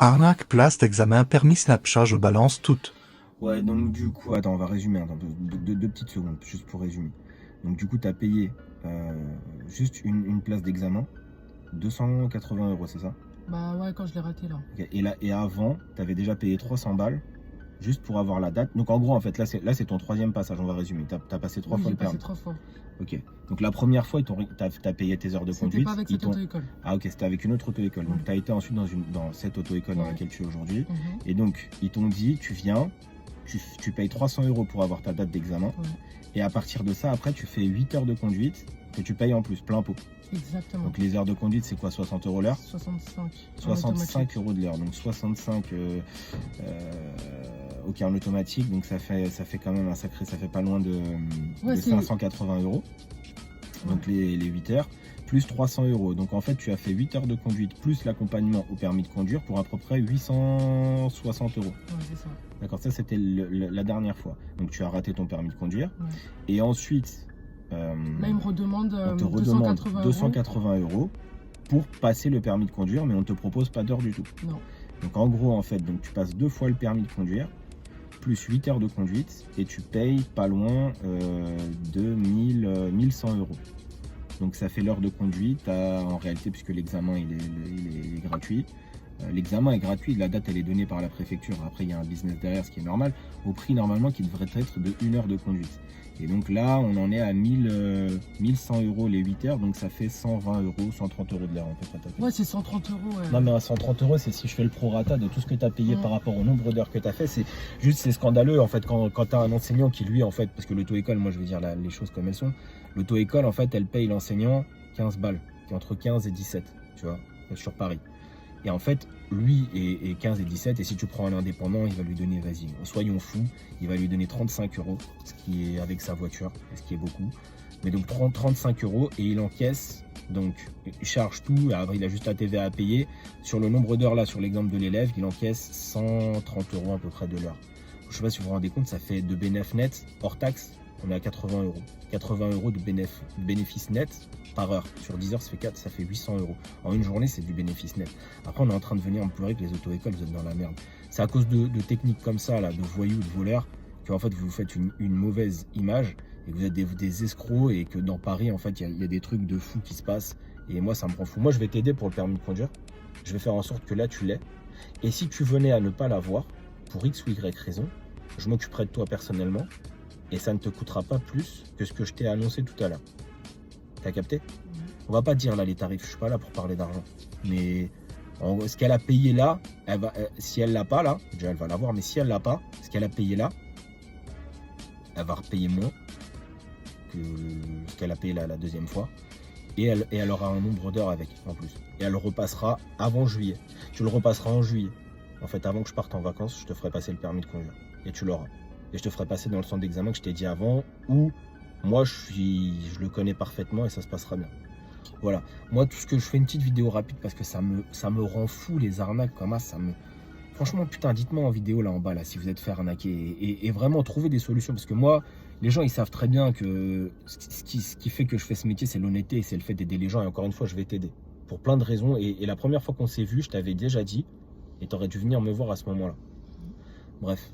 Arnaque, place d'examen, permis Snapchat, je balance toutes. Ouais, donc du coup, attends, on va résumer, attends, deux petites secondes, juste pour résumer. Donc du coup, tu as payé juste une place d'examen, 280 euros, c'est ça? Bah ouais, quand je l'ai raté là. Ok. Et là, et avant, tu avais déjà payé 300 balles, juste pour avoir la date. Donc en gros, en fait, là c'est ton troisième passage, on va résumer. Tu as passé trois Oui, fois j'ai le permis. passé 3 fois. Ok. Donc la première fois, tu as payé tes heures de C'était conduite. pas avec ils cette t'ont- auto-école. Ah ok, c'était avec une autre auto-école. Donc Ouais. tu as été ensuite dans cette auto-école dans Ouais. laquelle tu es aujourd'hui. Mhm. Et donc, ils t'ont dit, tu viens, tu payes 300 euros pour avoir ta date d'examen. Ouais. Et à partir de ça, après, tu fais 8 heures de conduite que tu payes en plus, plein pot. Exactement. Donc les heures de conduite, c'est quoi, 60 euros l'heure? 65. En 65 automatique. euros de l'heure. Donc 65 ok, en automatique. Donc ça fait quand même un sacré, ça fait pas loin de Ouais, 580 euros. Donc les 8 heures, plus 300 euros. Donc en fait, tu as fait 8 heures de conduite plus l'accompagnement au permis de conduire pour à peu près 860 euros. Ouais, c'est ça. D'accord, ça c'était la dernière fois. Donc tu as raté ton permis de conduire. Ouais. Et ensuite, Là, il me redemande on te redemande 280 euros. 280 euros pour passer le permis de conduire, mais on ne te propose pas d'heure du tout. Non. Donc en gros, en fait, donc tu passes 2 fois le permis de conduire, plus 8 heures de conduite, et tu payes pas loin de 1100 euros. Donc ça fait l'heure de conduite, en réalité, puisque l'examen il est gratuit. L'examen est gratuit, la date elle est donnée par la préfecture. Après il y a un business derrière, ce qui est normal, au prix normalement qui devrait être de 1 heure de conduite. Et donc là on en est à 1100 euros les 8 heures, donc ça fait 120 euros, 130 euros de l'heure en fait. Ouais, c'est 130 euros. Ouais. Non mais à 130 euros, c'est si je fais le prorata de tout ce que tu as payé par rapport au nombre d'heures que tu as fait. C'est scandaleux en fait quand tu as un enseignant qui lui en fait, parce que l'auto-école, moi je vais dire les choses comme elles sont, l'auto-école en fait elle paye l'enseignant 15 balles, qui est entre 15 et 17, tu vois, sur Paris. Et en fait, lui est 15 et 17, et si tu prends un indépendant, il va lui donner, vas-y, soyons fous, il va lui donner 35 euros, ce qui est avec sa voiture, ce qui est beaucoup. Mais donc 35 euros, et il encaisse, donc il charge tout, après il a juste la TVA à payer. Sur le nombre d'heures là, sur l'exemple de l'élève, il encaisse 130 euros à peu près de l'heure. Je ne sais pas si vous vous rendez compte, ça fait de bénéfice net, hors taxe, on est à 80 euros. 80 euros de bénéfice net par heure. Sur 10 heures, ça fait 800 euros. En une journée, c'est du bénéfice net. Après, on est en train de venir me pleurer que les auto-écoles, vous êtes dans la merde. C'est à cause de techniques comme ça, là, de voyous, de voleurs, que en fait, vous faites une mauvaise image et que vous êtes des escrocs, et que dans Paris, en fait, il y a des trucs de fous qui se passent. Et moi, ça me rend fou. Moi, je vais t'aider pour le permis de conduire. Je vais faire en sorte que là, tu l'aies. Et si tu venais à ne pas l'avoir, pour X ou Y raison, je m'occuperai de toi personnellement. Et ça ne te coûtera pas plus que ce que je t'ai annoncé tout à l'heure. T'as capté? On va pas dire là les tarifs, je suis pas là pour parler d'argent. Mais ce qu'elle a payé là, si elle l'a pas là, déjà elle va l'avoir, mais si elle l'a pas, ce qu'elle a payé là, elle va repayer moins que ce qu'elle a payé la deuxième fois. Et elle aura un nombre d'heures avec en plus. Et elle le repassera avant juillet. Tu le repasseras en juillet. En fait, avant que je parte en vacances, je te ferai passer le permis de conduire. Et tu l'auras. Et je te ferai passer dans le centre d'examen que je t'ai dit avant, où moi je le connais parfaitement et ça se passera bien. Voilà, moi tout ce que je fais, une petite vidéo rapide parce que ça me rend fou les arnaques comme ça, franchement putain, dites-moi en vidéo là en bas là si vous êtes fait arnaquer, et vraiment trouver des solutions, parce que moi les gens ils savent très bien que ce qui fait que je fais ce métier, c'est l'honnêteté, c'est le fait d'aider les gens, et encore une fois je vais t'aider pour plein de raisons, et la première fois qu'on s'est vu, je t'avais déjà dit, et t'aurais dû venir me voir à ce moment là. Bref,